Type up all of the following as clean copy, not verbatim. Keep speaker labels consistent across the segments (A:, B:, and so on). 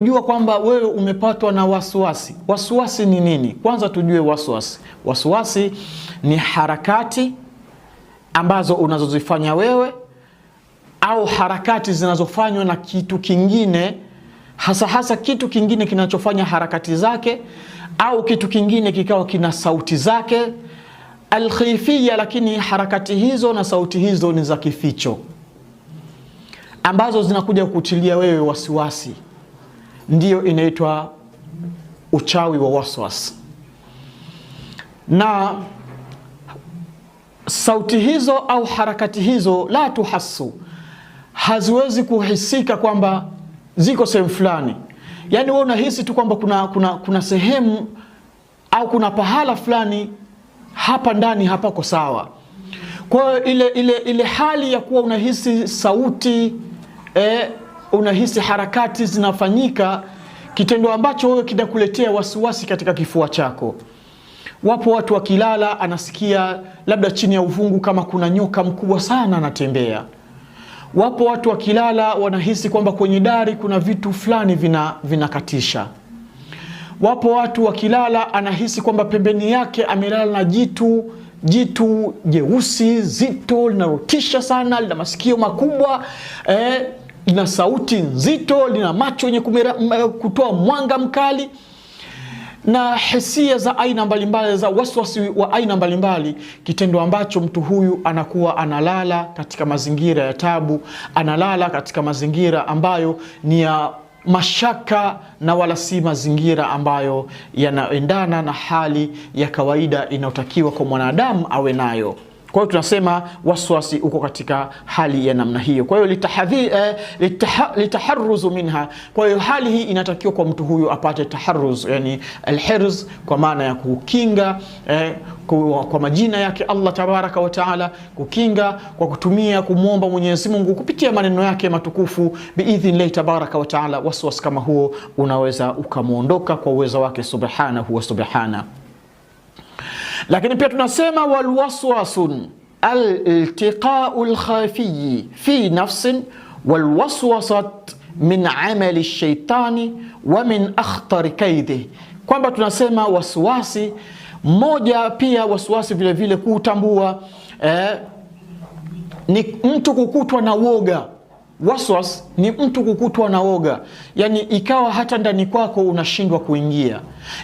A: Jua kwamba wewe umepatwa na wasiwasi. Wasiwasi ni nini? Kwanza tujue wasiwasi. Wasiwasi ni harakati ambazo unazozifanya wewe au harakati zinazofanywa na kitu kingine, hasa kitu kingine kinachofanya harakati zake, au kitu kingine kikawa kina sauti zake alkhifia, lakini harakati hizo na sauti hizo ni za kificho ambazo zinakuja kukutilia wewe wasiwasi. Ndiyo inaitwa uchawi wa waswas. Na sauti hizo au harakati hizo la tuhasu, haziwezi kuhisika kwamba ziko sehemu fulani. Yani wewe unahisi tu kwamba kuna sehemu au kuna pahala fulani hapa ndani hapako sawa. Kwa ile hali ya kuwa unahisi sauti unahisi harakati zinafanyika, kitendo ambacho wewe kinakuletea wasiwasi katika kifua chako. Wapo watu wakilala anasikia labda chini ya uvungu kama kuna nyoka mkubwa sana anatembea. Wapo watu wakilala wanahisi kwamba kwenye dari kuna vitu fulani vinakatisha. Wapo watu wakilala anahisi kwamba pembeni yake amelala na jitu jeusi zito linarotisha sana, lina masikio makubwa, lina sauti nzito, lina macho yenye kutoa mwanga mkali, na hisia za aina mbalimbali, za waswasi wa aina mbalimbali, kitendo ambacho mtu huyu anakuwa analala katika mazingira ya tabu, analala katika mazingira ambayo ni ya mashaka na wala si mazingira ambayo yanaendana na hali ya kawaida inayotakiwa kwa mwanadamu awe nayo. Kwa hiyo tunasema waswasi uko katika hali ya namna hiyo. Kwa hiyo litaharruzu minha. Kwa hiyo hali hii inatakiwa kwa mtu huyu apate taharruz, yani alhirz, kwa maana ya kukinga kwa majina yake Allah tabaraka wa taala, kukinga kwa kutumia kumwomba Mwenyezi Mungu kupitia maneno yake matukufu biidhnillah tabaraka wa taala. Waswas kama huo unaweza ukamuondoka kwa uwezo wake subhanahu wa subhana. Lakini pia tunasema walwaswasun al-iltiqa'u al-khafi fi nafsin walwaswasat min amali ash-shaytani wa min akhtar kaidih, kwamba tunasema waswasi moja, pia waswasi vile vile kutambua ni mtu kukutwa na woga. Waswas ni mtu kukutwa na woga, yani ikawa hata ndani kwako unashindwa kuingia,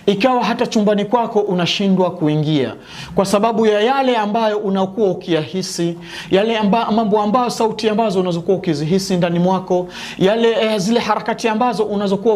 A: ikawa hata chumbani kwako unashindwa kuingia, kwa sababu ya yale ambayo unakuwa ukiyahisi, yale mambo ambayo, sauti ambazo unazokuwa ukizihisi ndani mwako, yale zile harakati ambazo unazokuwa